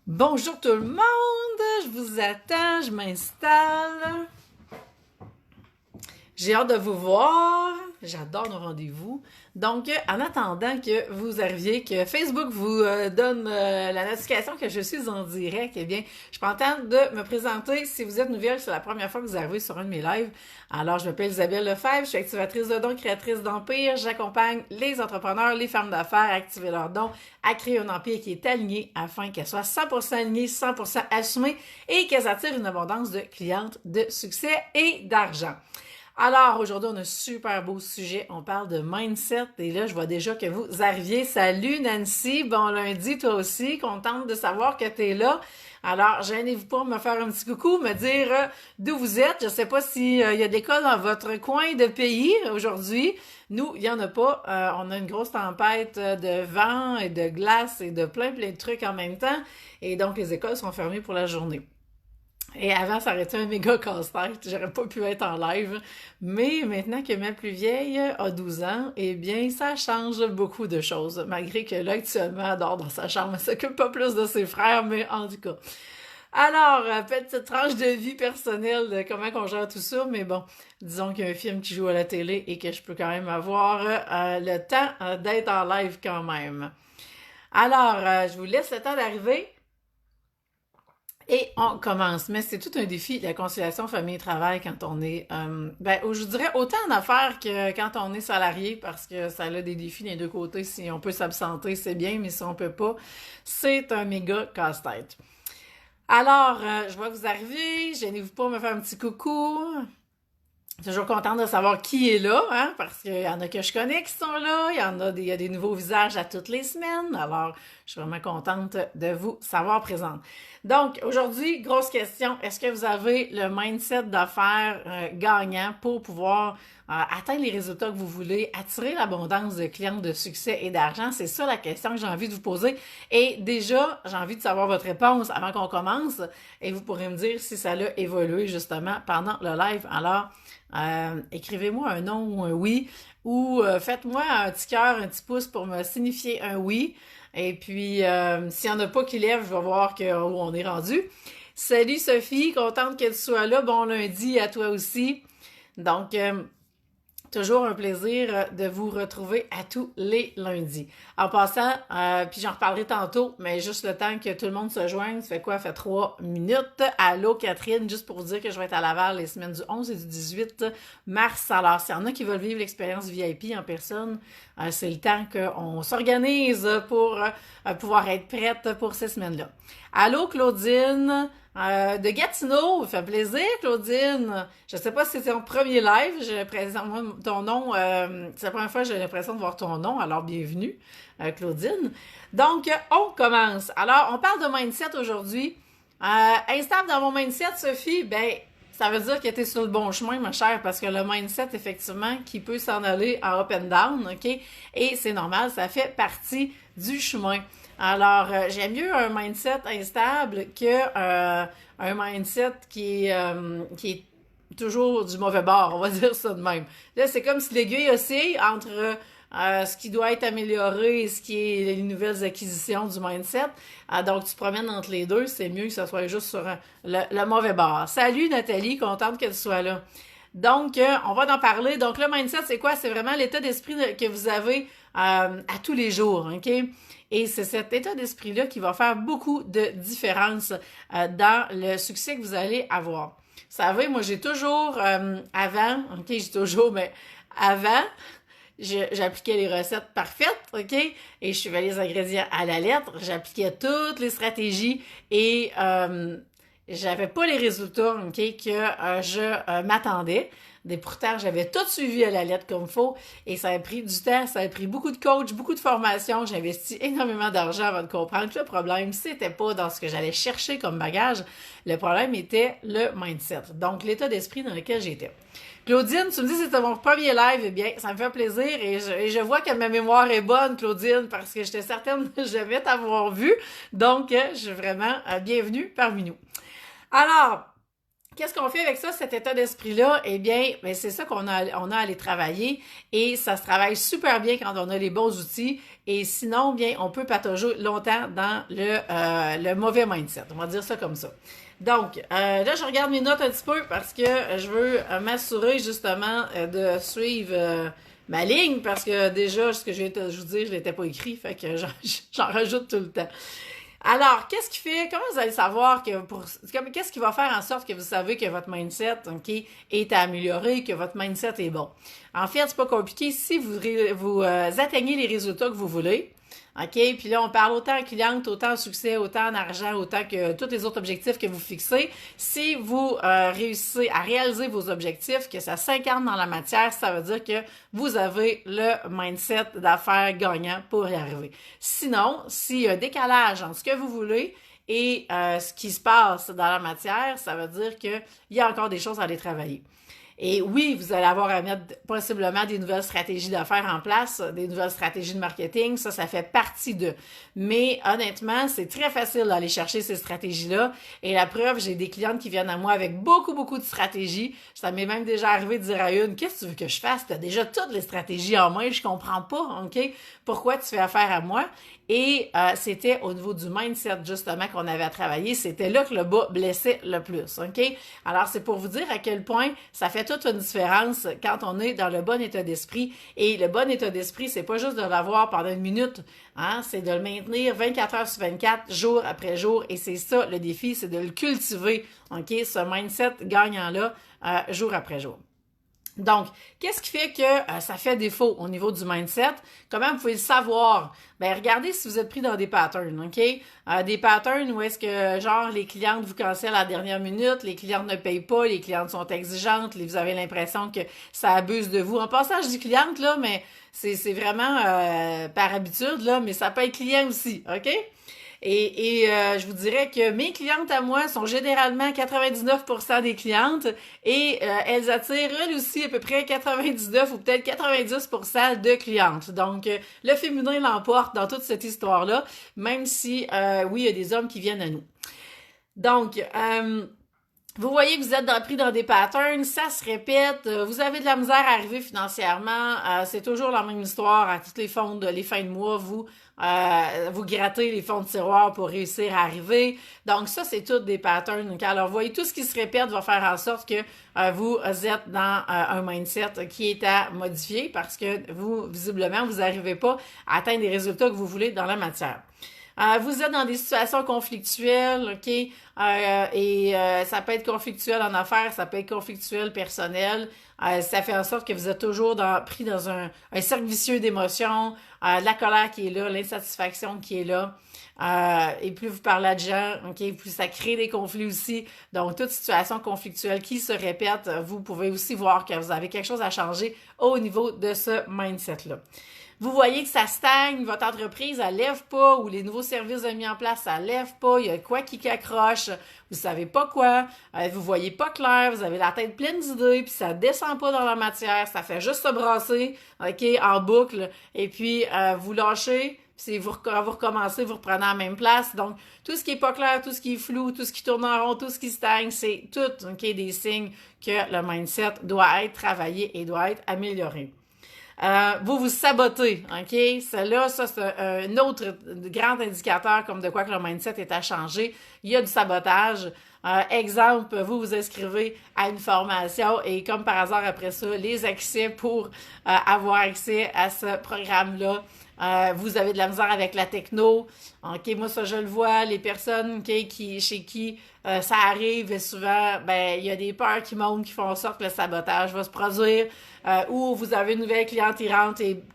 Bonjour tout le monde, je vous attends, je m'installe. J'ai hâte de vous voir. J'adore nos rendez-vous. Donc, en attendant que vous arriviez, que Facebook vous donne la notification que je suis en direct, eh bien, je prends le temps de me présenter. Si vous êtes nouvelle, c'est la première fois que vous arrivez sur un de mes lives. Alors, je m'appelle Isabelle Lefebvre, je suis activatrice de dons, créatrice d'empire. J'accompagne les entrepreneurs, les femmes d'affaires à activer leurs dons, à créer un empire qui est aligné afin qu'elles soient 100% alignées, 100% assumées et qu'elles attirent une abondance de clientes, de succès et d'argent. Alors, aujourd'hui, on a un super beau sujet. On parle de mindset. Et là, je vois déjà que vous arriviez. Salut Nancy, bon lundi, toi aussi. Contente de savoir que tu es là. Alors, gênez-vous pas de me faire un petit coucou, me dire d'où vous êtes. Je sais pas s'il y a des cas dans votre coin de pays aujourd'hui. Nous, il y en a pas. On a une grosse tempête de vent et de glace et de plein de trucs en même temps. Et donc, les écoles sont fermées pour la journée. Et avant, ça aurait été un méga casse-tête. J'aurais pas pu être en live. Mais maintenant que ma plus vieille a 12 ans, eh bien, ça change beaucoup de choses. Malgré que là, actuellement, elle dort dans sa chambre. Elle s'occupe pas plus de ses frères, mais en tout cas. Alors, petite tranche de vie personnelle de comment on gère tout ça. Mais bon, disons qu'il y a un film qui joue à la télé et que je peux quand même avoir le temps d'être en live quand même. Alors, je vous laisse le temps d'arriver. Et on commence, mais c'est tout un défi, la conciliation famille-travail quand on est, je dirais autant en affaires que quand on est salarié, parce que ça a des défis des deux côtés. Si on peut s'absenter, c'est bien, mais si on peut pas, c'est un méga casse-tête. Alors, je vois que vous arrivez, gênez-vous pas me faire un petit coucou. Toujours contente de savoir qui est là, hein, parce qu'il y en a que je connais qui sont là, il y a des nouveaux visages à toutes les semaines, alors je suis vraiment contente de vous savoir présente. Donc, aujourd'hui, grosse question, est-ce que vous avez le mindset d'affaires gagnant pour pouvoir atteindre les résultats que vous voulez, attirer l'abondance de clients, de succès et d'argent? C'est ça la question que j'ai envie de vous poser. Et déjà, j'ai envie de savoir votre réponse avant qu'on commence, et vous pourrez me dire si ça a évolué justement pendant le live. Alors, écrivez-moi un non ou un oui, ou faites-moi un petit cœur, un petit pouce pour me signifier un oui. Et puis, s'il n'y en a pas qui lève, je vais voir où on est rendu. Salut Sophie, contente que tu sois là. Bon lundi à toi aussi. Donc, toujours un plaisir de vous retrouver à tous les lundis. En passant, puis j'en reparlerai tantôt, mais juste le temps que tout le monde se joigne, ça fait quoi? Ça fait 3 minutes. Allô Catherine, juste pour vous dire que je vais être à Laval les semaines du 11 et du 18 mars. Alors, s'il y en a qui veulent vivre l'expérience VIP en personne, c'est le temps qu'on s'organise pour pouvoir être prête pour ces semaines-là. Allô Claudine, de Gatineau, ça fait plaisir Claudine. Je sais pas si c'est ton premier live, j'ai l'impression, moi, ton nom, c'est la première fois que j'ai l'impression de voir ton nom, alors bienvenue Claudine. Donc, on commence. Alors, on parle de mindset aujourd'hui. Instable dans mon mindset, Sophie, ben, ça veut dire que tu es sur le bon chemin, ma chère, parce que le mindset, effectivement, qui peut s'en aller en up and down, OK? Et c'est normal, ça fait partie du chemin. Alors, j'aime mieux un mindset instable que un mindset qui est toujours du mauvais bord, on va dire ça de même. Là, c'est comme si l'aiguille oscille entre ce qui doit être amélioré et ce qui est les nouvelles acquisitions du mindset. Donc, tu te promènes entre les deux, c'est mieux que ce soit juste sur le mauvais bord. Salut Nathalie, contente que tu sois là. Donc, on va en parler. Donc, le mindset, c'est quoi? C'est vraiment l'état d'esprit que vous avez à tous les jours, OK? Et c'est cet état d'esprit-là qui va faire beaucoup de différence dans le succès que vous allez avoir. Vous savez, moi, j'ai toujours, mais avant, j'appliquais les recettes parfaites, OK? Et je suivais les ingrédients à la lettre. J'appliquais toutes les stratégies et j'avais pas les résultats, OK, que je m'attendais. Et pourtant, j'avais tout suivi à la lettre comme il faut et ça a pris du temps, ça a pris beaucoup de coach, beaucoup de formation. J'ai investi énormément d'argent avant de comprendre que le problème, c'était pas dans ce que j'allais chercher comme bagage. Le problème était le mindset, donc l'état d'esprit dans lequel j'étais. Claudine, tu me dis que c'était mon premier live, eh bien, ça me fait plaisir et je vois que ma mémoire est bonne, Claudine, parce que j'étais certaine de jamais t'avoir vu. Donc, je suis vraiment bienvenue parmi nous. Alors, Qu'est-ce qu'on fait avec ça, cet état d'esprit-là? Eh bien, ben, c'est ça on a à aller travailler et ça se travaille super bien quand on a les bons outils et sinon, bien, on peut patauger longtemps dans le mauvais mindset. On va dire ça comme ça. Donc, là, je regarde mes notes un petit peu parce que je veux m'assurer justement de suivre ma ligne parce que déjà, ce que je viens de vous dire, je ne l'étais pas écrit, fait que j'en rajoute tout le temps. Alors, qu'est-ce qui fait, comment vous allez savoir qu'est-ce qui va faire en sorte que vous savez que votre mindset, OK, est amélioré, que votre mindset est bon? En fait, c'est pas compliqué. Si vous atteignez les résultats que vous voulez, OK, puis là, on parle autant en cliente, autant en succès, autant en argent, autant que tous les autres objectifs que vous fixez. Si vous réussissez à réaliser vos objectifs, que ça s'incarne dans la matière, ça veut dire que vous avez le mindset d'affaires gagnant pour y arriver. Sinon, s'il y a un décalage entre ce que vous voulez et ce qui se passe dans la matière, ça veut dire qu'il y a encore des choses à aller travailler. Et oui, vous allez avoir à mettre possiblement des nouvelles stratégies d'affaires en place, des nouvelles stratégies de marketing, ça fait partie de. Mais honnêtement, c'est très facile d'aller chercher ces stratégies-là. Et la preuve, j'ai des clientes qui viennent à moi avec beaucoup, beaucoup de stratégies. Ça m'est même déjà arrivé de dire à une, qu'est-ce que tu veux que je fasse? Tu as déjà toutes les stratégies en main, je comprends pas, OK? Pourquoi tu fais affaire à moi? Et c'était au niveau du mindset, justement, qu'on avait à travailler. C'était là que le bas blessait le plus, OK? Alors, c'est pour vous dire à quel point ça fait toute une différence quand on est dans le bon état d'esprit. Et le bon état d'esprit, c'est pas juste de l'avoir pendant une minute, hein? C'est de le maintenir 24 heures sur 24, jour après jour. Et c'est ça, le défi, c'est de le cultiver, OK? Ce mindset gagnant-là, jour après jour. Donc, qu'est-ce qui fait que ça fait défaut au niveau du mindset? Comment vous pouvez le savoir? Ben, regardez si vous êtes pris dans des patterns, OK? Des patterns où est-ce que, genre, les clientes vous cancellent à la dernière minute, les clientes ne payent pas, les clientes sont exigeantes, vous avez l'impression que ça abuse de vous. En passant, je dis cliente, là, mais c'est vraiment par habitude, là, mais ça peut être client aussi, OK? Et je vous dirais que mes clientes à moi sont généralement 99% des clientes et elles attirent elles aussi à peu près 99 ou peut-être 90% de clientes. Donc, le féminin l'emporte dans toute cette histoire-là, même si, oui, il y a des hommes qui viennent à nous. Donc, vous voyez que vous êtes pris dans des patterns, ça se répète, vous avez de la misère à arriver financièrement, c'est toujours la même histoire à toutes les fins de mois, vous grattez les fonds de tiroir pour réussir à arriver. Donc ça, c'est tous des patterns. Donc, alors, vous voyez, tout ce qui se répète va faire en sorte que vous êtes dans un mindset qui est à modifier parce que vous, visiblement, vous n'arrivez pas à atteindre les résultats que vous voulez dans la matière. Vous êtes dans des situations conflictuelles, OK? Ça peut être conflictuel en affaires, ça peut être conflictuel personnel. Ça fait en sorte que vous êtes toujours pris dans un cercle vicieux d'émotions, la colère qui est là, l'insatisfaction qui est là. Et plus vous parlez de gens, OK, plus ça crée des conflits aussi. Donc, toute situation conflictuelle qui se répète, vous pouvez aussi voir que vous avez quelque chose à changer au niveau de ce mindset-là. Vous voyez que ça stagne, votre entreprise, elle lève pas, ou les nouveaux services mis en place, ça lève pas, il y a quoi qui accroche, vous savez pas quoi, vous voyez pas clair, vous avez la tête pleine d'idées, puis ça descend pas dans la matière, ça fait juste se brasser, OK, en boucle, et puis vous lâchez, puis vous recommencez, vous reprenez à la même place. Donc, tout ce qui est pas clair, tout ce qui est flou, tout ce qui tourne en rond, tout ce qui stagne, c'est tout, OK, des signes que le mindset doit être travaillé et doit être amélioré. Vous vous sabotez, OK? Ça, c'est un autre grand indicateur comme de quoi que le mindset est à changer. Il y a du sabotage. Exemple, vous vous inscrivez à une formation et comme par hasard après ça, les accès pour avoir accès à ce programme-là, vous avez de la misère avec la techno. OK, moi ça je le vois, les personnes chez qui ça arrive et souvent, ben il y a des peurs qui montent qui font en sorte que le sabotage va se produire. Ou vous avez une nouvelle cliente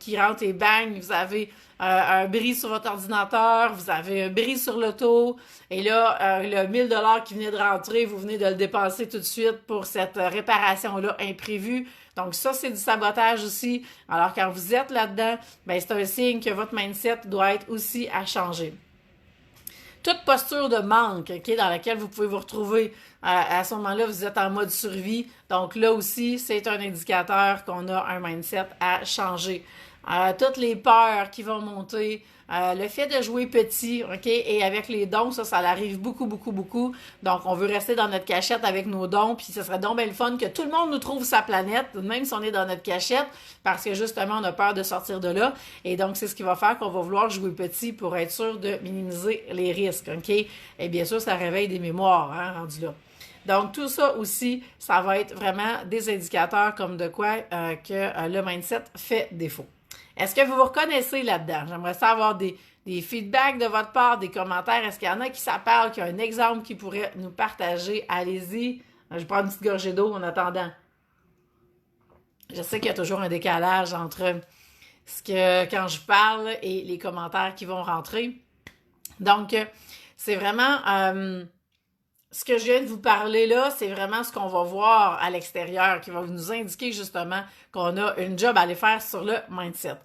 qui rentre et bang, vous avez un bris sur votre ordinateur, vous avez un bris sur l'auto, et là, le 1000$ qui venait de rentrer, vous venez de le dépenser tout de suite pour cette réparation-là imprévue. Donc ça, c'est du sabotage aussi. Alors quand vous êtes là-dedans, ben c'est un signe que votre mindset doit être aussi à changer. Toute posture de manque, OK, dans laquelle vous pouvez vous retrouver, à ce moment-là, vous êtes en mode survie. Donc là aussi, c'est un indicateur qu'on a un mindset à changer. toutes les peurs qui vont monter, le fait de jouer petit, OK, et avec les dons, ça arrive beaucoup, beaucoup, beaucoup. Donc, on veut rester dans notre cachette avec nos dons, puis ce serait donc bien le fun que tout le monde nous trouve sa planète, même si on est dans notre cachette, parce que justement, on a peur de sortir de là. Et donc, c'est ce qui va faire qu'on va vouloir jouer petit pour être sûr de minimiser les risques, OK? Et bien sûr, ça réveille des mémoires, hein, rendu là. Donc, tout ça aussi, ça va être vraiment des indicateurs comme de quoi que le mindset fait défaut. Est-ce que vous vous reconnaissez là-dedans? J'aimerais savoir des feedbacks de votre part, des commentaires. Est-ce qu'il y en a qui ça parle, qui a un exemple qui pourrait nous partager? Allez-y. Je vais prendre une petite gorgée d'eau en attendant. Je sais qu'il y a toujours un décalage entre ce que quand je parle et les commentaires qui vont rentrer. Donc, c'est vraiment... ce que je viens de vous parler là, c'est vraiment ce qu'on va voir à l'extérieur, qui va nous indiquer justement qu'on a une job à aller faire sur le mindset.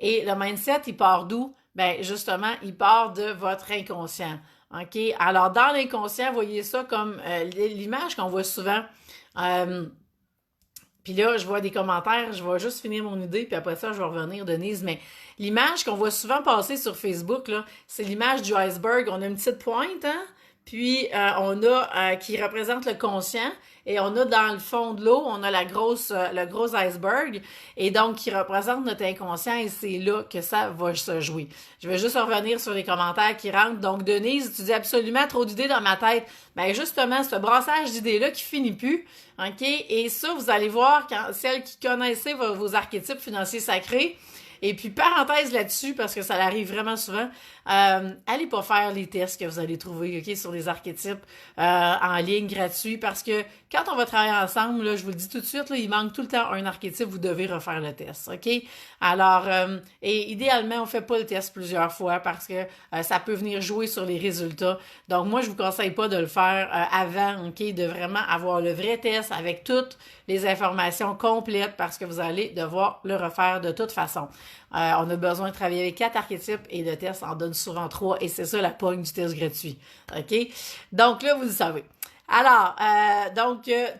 Et le mindset, il part d'où? Ben justement, il part de votre inconscient. OK? Alors, dans l'inconscient, voyez ça comme l'image qu'on voit souvent. Puis là, je vois des commentaires, je vais juste finir mon idée, puis après ça, je vais revenir, Denise. Mais l'image qu'on voit souvent passer sur Facebook, là, c'est l'image du iceberg. On a une petite pointe, hein? Puis, on a qui représente le conscient et on a dans le fond de l'eau, on a le gros iceberg et donc qui représente notre inconscient et c'est là que ça va se jouer. Je vais juste revenir sur les commentaires qui rentrent. Donc, Denise, tu dis absolument trop d'idées dans ma tête. Ben justement, ce brassage d'idées-là qui finit plus, OK? Et ça, vous allez voir, quand celles qui connaissaient vos archétypes financiers sacrés, et puis, parenthèse là-dessus, parce que ça arrive vraiment souvent, allez pas faire les tests que vous allez trouver, OK, sur les archétypes en ligne gratuits, parce que quand on va travailler ensemble, là, je vous le dis tout de suite, là, il manque tout le temps un archétype, vous devez refaire le test, OK? Alors, et idéalement, on fait pas le test plusieurs fois parce que ça peut venir jouer sur les résultats. Donc, moi, je vous conseille pas de le faire avant, OK, de vraiment avoir le vrai test avec toutes les informations complètes parce que vous allez devoir le refaire de toute façon. On a besoin de travailler avec 4 archétypes et le test en donne souvent 3 et c'est ça la pogne du test gratuit. OK? Donc là, vous le savez. Alors,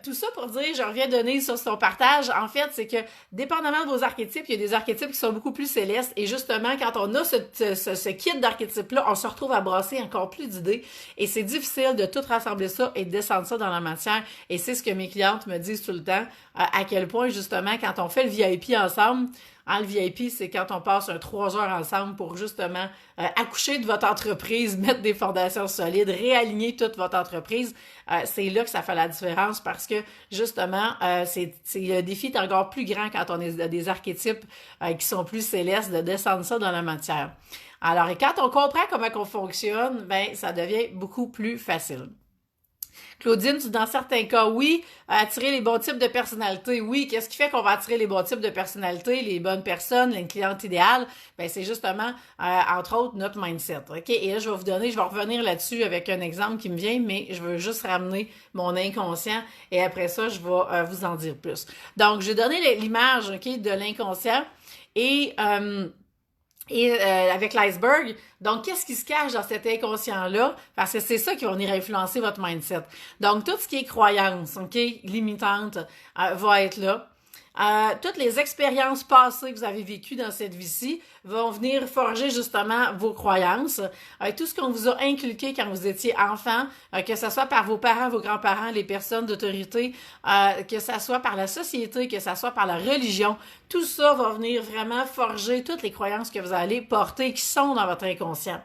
tout ça pour dire, je reviens donner sur son partage. En fait, c'est que, dépendamment de vos archétypes, il y a des archétypes qui sont beaucoup plus célestes. Et justement, quand on a ce kit d'archétypes-là, on se retrouve à brasser encore plus d'idées. Et c'est difficile de tout rassembler ça et de descendre ça dans la matière. Et c'est ce que mes clientes me disent tout le temps, à quel point, justement, quand on fait le VIP ensemble, le VIP, c'est quand on passe 3 heures ensemble pour justement accoucher de votre entreprise, mettre des fondations solides, réaligner toute votre entreprise. C'est là que ça fait la différence parce que justement, le défi est encore plus grand quand on est des archétypes qui sont plus célestes de descendre ça dans la matière. Alors, et quand on comprend comment on fonctionne, ben ça devient beaucoup plus facile. Claudine, dans certains cas, oui, attirer les bons types de personnalités, oui. Qu'est-ce qui fait qu'on va attirer les bons types de personnalités, les bonnes personnes, les clientes idéales? Ben, c'est justement, entre autres, notre mindset. OK? Et là, je vais revenir là-dessus avec un exemple qui me vient, mais je veux juste ramener mon inconscient et après ça, je vais vous en dire plus. Donc, j'ai donné l'image, OK, de l'inconscient et avec l'iceberg. Donc, qu'est-ce qui se cache dans cet inconscient-là? Parce que c'est ça qui va venir influencer votre mindset. Donc, tout ce qui est croyance, OK, limitante, va être là. Toutes les expériences passées que vous avez vécues dans cette vie-ci vont venir forger justement vos croyances. Tout ce qu'on vous a inculqué quand vous étiez enfant, que ce soit par vos parents, vos grands-parents, les personnes d'autorité, que ce soit par la société, que ce soit par la religion, tout ça va venir vraiment forger toutes les croyances que vous allez porter qui sont dans votre inconscient.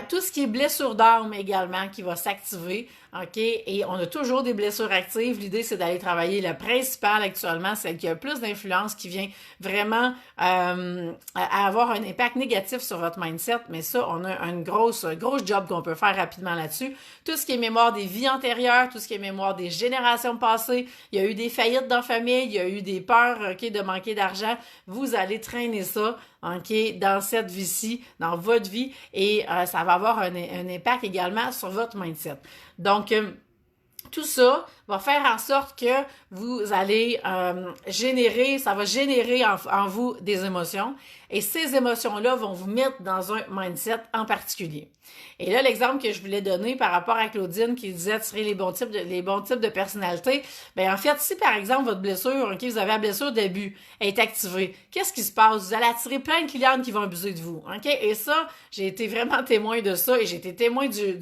Tout ce qui est blessure d'âme également qui va s'activer, OK? Et on a toujours des blessures actives. L'idée, c'est d'aller travailler la principale actuellement, celle qui a plus d'influence, qui vient vraiment à avoir un impact négatif sur votre mindset. Mais ça, on a une grosse job qu'on peut faire rapidement là-dessus. Tout ce qui est mémoire des vies antérieures, tout ce qui est mémoire des générations passées, il y a eu des faillites dans la famille, il y a eu des peurs, OK, de manquer d'argent. Vous allez traîner ça, OK, dans cette vie-ci, dans votre vie, et ça va avoir un impact également sur votre mindset. Donc, tout ça va faire en sorte que vous allez ça va générer en vous des émotions. Et ces émotions-là vont vous mettre dans un mindset en particulier. Et là, l'exemple que je voulais donner par rapport à Claudine qui disait tirer les bons types de personnalité, bien en fait, si par exemple votre blessure, ok, vous avez la blessure d'abus, est activée, qu'est-ce qui se passe? Vous allez attirer plein de clientes qui vont abuser de vous. Ok? Et ça, j'ai été vraiment témoin de ça et j'ai été témoin de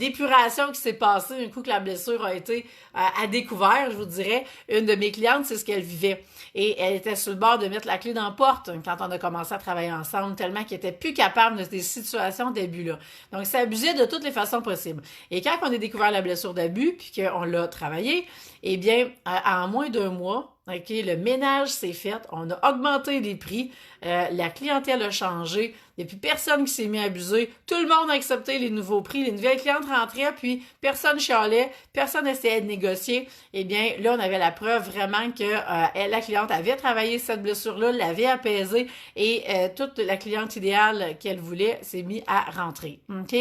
l'épuration qui s'est passée un coup que la blessure a été à découvert, je vous dirais. Une de mes clientes, c'est ce qu'elle vivait. Et elle était sur le bord de mettre la clé dans la porte quand on a commencé à travailler ensemble, tellement qu'elle était plus capable de ces situations d'abus-là. Donc, ça abusait de toutes les façons possibles. Et quand on a découvert la blessure d'abus, puis qu'on l'a travaillé, eh bien, en moins d'un mois, ok, le ménage s'est fait, on a augmenté les prix, la clientèle a changé, il n'y a plus personne qui s'est mis à abuser, tout le monde a accepté les nouveaux prix, les nouvelles clientes rentraient, puis personne chialait, personne essayait de négocier. Eh bien, là, on avait la preuve vraiment que la cliente avait travaillé cette blessure-là, l'avait apaisée, et toute la cliente idéale qu'elle voulait s'est mise à rentrer. OK?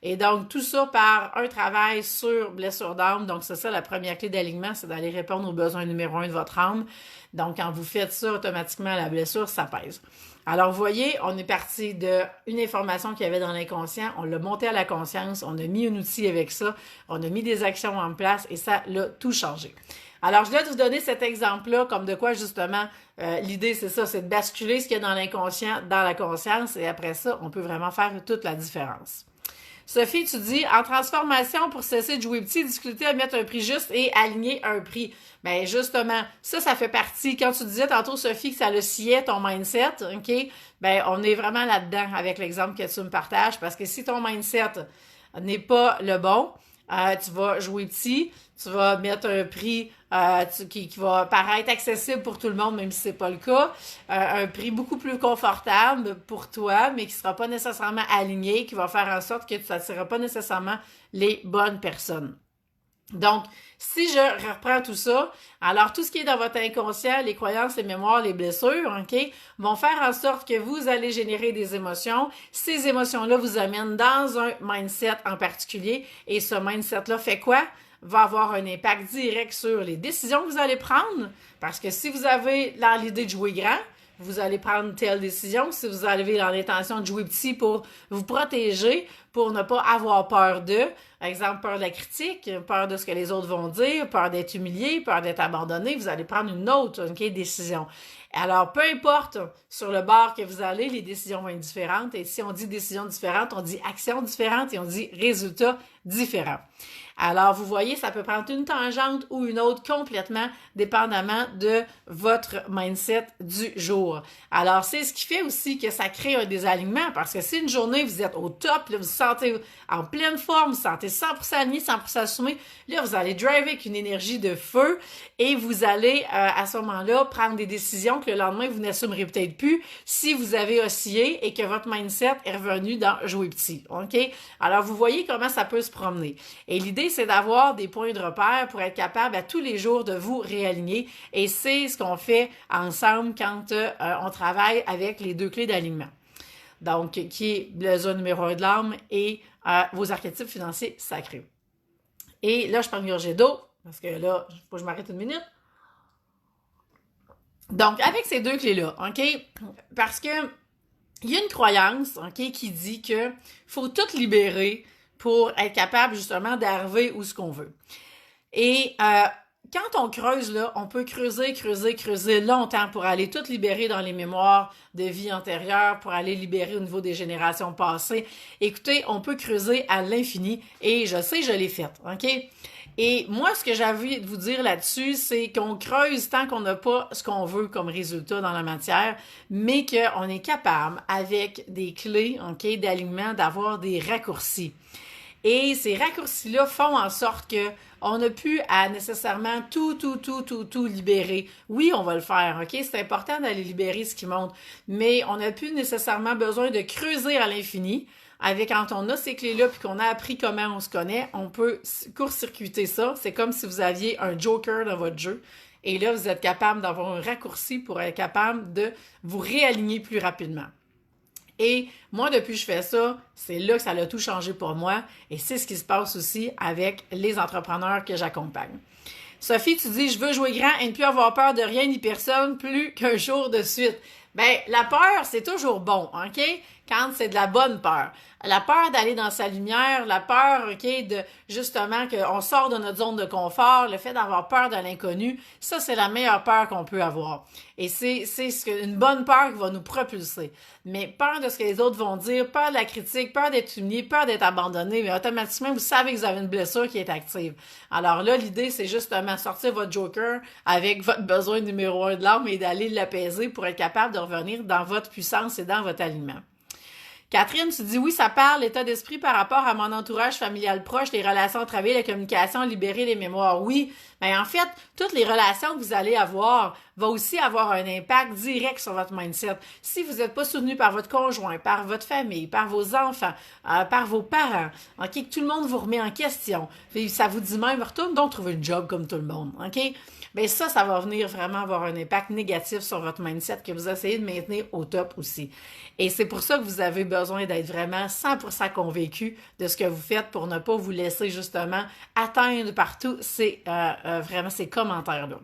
Et donc, tout ça par un travail sur blessure d'âme. Donc, c'est ça la première clé d'alignement, c'est d'aller répondre aux besoins numéro 1 de votre âme. Donc, quand vous faites ça, automatiquement, la blessure s'apaise. Alors, vous voyez, on est parti d'une information qu'il y avait dans l'inconscient, on l'a monté à la conscience, on a mis un outil avec ça, on a mis des actions en place et ça l'a tout changé. Alors, je voulais vous donner cet exemple-là comme de quoi, justement, l'idée, c'est ça, c'est de basculer ce qu'il y a dans l'inconscient dans la conscience et après ça, on peut vraiment faire toute la différence. Sophie, tu dis, en transformation, pour cesser de jouer petit, difficulté à mettre un prix juste et aligner un prix. Bien, justement, ça fait partie. Quand tu disais tantôt, Sophie, que ça le sciait ton mindset, OK? Bien, on est vraiment là-dedans avec l'exemple que tu me partages parce que si ton mindset n'est pas le bon, tu vas jouer petit, tu vas mettre un prix qui va paraître accessible pour tout le monde, même si c'est pas le cas, un prix beaucoup plus confortable pour toi, mais qui sera pas nécessairement aligné, qui va faire en sorte que tu n'attireras pas nécessairement les bonnes personnes. Donc, si je reprends tout ça, alors tout ce qui est dans votre inconscient, les croyances, les mémoires, les blessures, OK, vont faire en sorte que vous allez générer des émotions. Ces émotions-là vous amènent dans un mindset en particulier et ce mindset-là fait quoi? Va avoir un impact direct sur les décisions que vous allez prendre parce que si vous avez l'idée de jouer grand, vous allez prendre telle décision. Si vous avez l'intention de jouer petit pour vous protéger, pour ne pas avoir peur d'eux, par exemple, peur de la critique, peur de ce que les autres vont dire, peur d'être humilié, peur d'être abandonné, vous allez prendre une autre décision. Alors, peu importe sur le bord que vous allez, les décisions vont être différentes. Et si on dit décision différente, on dit action différente et on dit résultat différent. Alors, vous voyez, ça peut prendre une tangente ou une autre complètement, dépendamment de votre mindset du jour. Alors, c'est ce qui fait aussi que ça crée un désalignement, parce que si une journée, vous êtes au top, là, vous vous sentez en pleine forme, vous vous sentez 100% aligné, 100% assumé, là, vous allez driver avec une énergie de feu et vous allez, à ce moment-là, prendre des décisions que le lendemain, vous n'assumerez peut-être plus si vous avez oscillé et que votre mindset est revenu dans jouer petit. OK? Alors, vous voyez comment ça peut se promener. Et l'idée, c'est d'avoir des points de repère pour être capable à tous les jours de vous réaligner. Et c'est ce qu'on fait ensemble quand on travaille avec les deux clés d'alignement. Donc, qui est le zone numéro 1 de l'âme et vos archétypes financiers sacrés. Et là, je prends une gorgée d'eau, parce que là, il faut que je m'arrête une minute. Donc, avec ces deux clés-là, OK? Parce que il y a une croyance, OK, qui dit que faut tout libérer pour être capable, justement, d'arriver où ce qu'on veut. Et quand on creuse, là, on peut creuser longtemps pour aller tout libérer dans les mémoires de vie antérieures, pour aller libérer au niveau des générations passées. Écoutez, on peut creuser à l'infini et je sais, je l'ai fait, OK? Et moi, ce que j'ai envie de vous dire là-dessus, c'est qu'on creuse tant qu'on n'a pas ce qu'on veut comme résultat dans la matière, mais qu'on est capable, avec des clés, OK, d'alignement, d'avoir des raccourcis. Et ces raccourcis-là font en sorte que on n'a plus à nécessairement tout libérer. Oui, on va le faire, OK? C'est important d'aller libérer ce qui monte, mais on n'a plus nécessairement besoin de creuser à l'infini. Quand on a ces clés-là puis qu'on a appris comment on se connaît, on peut court-circuiter ça. C'est comme si vous aviez un joker dans votre jeu. Et là, vous êtes capable d'avoir un raccourci pour être capable de vous réaligner plus rapidement. Et moi, depuis que je fais ça, c'est là que ça a tout changé pour moi. Et c'est ce qui se passe aussi avec les entrepreneurs que j'accompagne. Sophie, tu dis, je veux jouer grand et ne plus avoir peur de rien ni personne plus qu'un jour de suite. Ben, la peur, c'est toujours bon, OK? Quand c'est de la bonne peur. La peur d'aller dans sa lumière, la peur, OK, de justement qu'on sort de notre zone de confort, le fait d'avoir peur de l'inconnu, ça, c'est la meilleure peur qu'on peut avoir. Et c'est une bonne peur qui va nous propulser. Mais peur de ce que les autres vont dire, peur de la critique, peur d'être humilié, peur d'être abandonné, mais automatiquement, vous savez que vous avez une blessure qui est active. Alors là, l'idée, c'est justement sortir votre joker avec votre besoin numéro 1 de l'âme et d'aller l'apaiser pour être capable de revenir dans votre puissance et dans votre alignement. Catherine, tu dis oui, ça parle, l'état d'esprit par rapport à mon entourage familial proche, les relations au travail, la communication, libérer les mémoires. Oui, mais en fait, toutes les relations que vous allez avoir vont aussi avoir un impact direct sur votre mindset. Si vous n'êtes pas soutenu par votre conjoint, par votre famille, par vos enfants, par vos parents, ok, que tout le monde vous remet en question, ça vous dit même, retourne donc trouver une job comme tout le monde, ok? Bien ça va venir vraiment avoir un impact négatif sur votre mindset que vous essayez de maintenir au top aussi. Et c'est pour ça que vous avez besoin d'être vraiment 100% convaincu de ce que vous faites pour ne pas vous laisser justement atteindre par tous vraiment ces commentaires-là.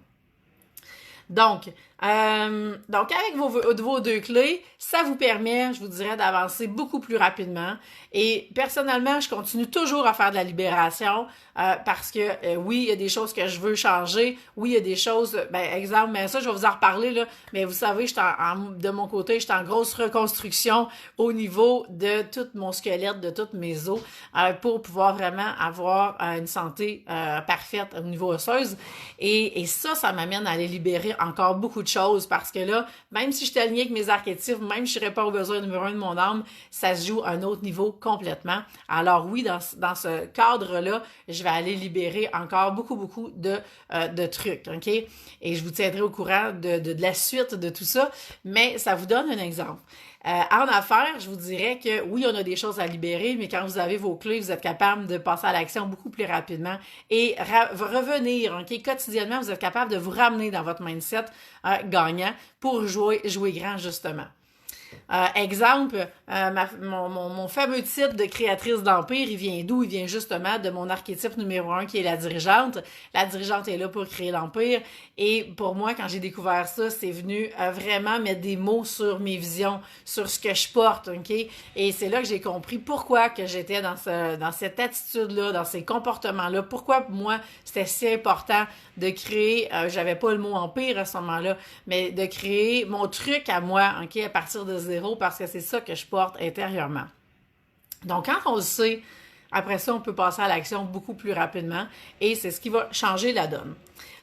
Donc avec vos 2 clés, ça vous permet, je vous dirais, d'avancer beaucoup plus rapidement. Et personnellement, je continue toujours à faire de la libération parce que oui, il y a des choses que je veux changer. Oui, il y a des choses, exemple, mais ça, je vais vous en reparler, là. Mais vous savez, de mon côté, j'étais en grosse reconstruction au niveau de tout mon squelette, de toutes mes os, pour pouvoir vraiment avoir une santé parfaite au niveau osseuse. Et ça m'amène à aller libérer encore beaucoup de choses parce que là, même si je suis alignée avec mes archétypes, même si je ne serais pas au besoin numéro 1 de mon âme, ça se joue à un autre niveau complètement. Alors oui, dans ce cadre-là, je vais aller libérer encore beaucoup de trucs, OK? Et je vous tiendrai au courant de la suite de tout ça, mais ça vous donne un exemple. En affaires, je vous dirais que oui, on a des choses à libérer, mais quand vous avez vos clés, vous êtes capable de passer à l'action beaucoup plus rapidement et revenir, OK? Quotidiennement, vous êtes capable de vous ramener dans votre mindset gagnant pour jouer grand, justement. Exemple, mon fameux titre de créatrice d'empire, il vient d'où? Il vient justement de mon archétype numéro 1 qui est la dirigeante. La dirigeante est là pour créer l'empire. Et pour moi, quand j'ai découvert ça, c'est venu vraiment mettre des mots sur mes visions, sur ce que je porte, OK? Et c'est là que j'ai compris pourquoi que j'étais dans cette attitude-là, dans ces comportements-là. Pourquoi pour moi, c'était si important de créer, j'avais pas le mot empire à ce moment-là, mais de créer mon truc à moi, OK, à partir de zéro, parce que c'est ça que je porte intérieurement. Donc, quand on le sait, après ça, on peut passer à l'action beaucoup plus rapidement et c'est ce qui va changer la donne.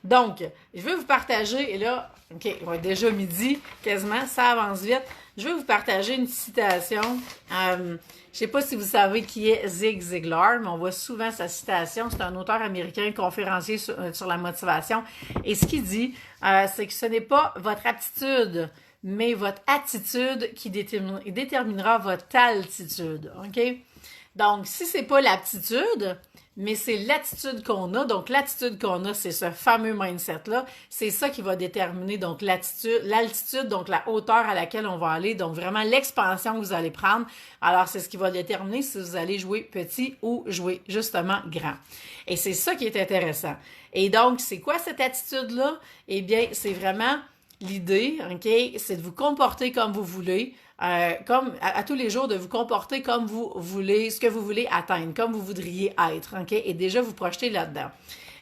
Donc, je vais vous partager, et là, OK, il va être déjà midi, quasiment, ça avance vite. Je vais vous partager une citation. Je ne sais pas si vous savez qui est Zig Ziglar, mais on voit souvent sa citation. C'est un auteur américain, conférencier sur la motivation. Et ce qu'il dit, c'est que ce n'est pas votre aptitude, mais votre attitude qui déterminera votre altitude. OK? Donc, si c'est pas l'aptitude, mais c'est l'attitude qu'on a. Donc, l'attitude qu'on a, c'est ce fameux mindset-là. C'est ça qui va déterminer donc l'altitude, donc la hauteur à laquelle on va aller. Donc, vraiment l'expansion que vous allez prendre. Alors, c'est ce qui va déterminer si vous allez jouer petit ou jouer justement grand. Et c'est ça qui est intéressant. Et donc, c'est quoi cette attitude-là? Eh bien, c'est vraiment l'idée, OK, c'est de vous comporter comme vous voulez, comme à tous les jours, de vous comporter comme vous voulez, ce que vous voulez atteindre, comme vous voudriez être, OK, et déjà vous projeter là-dedans.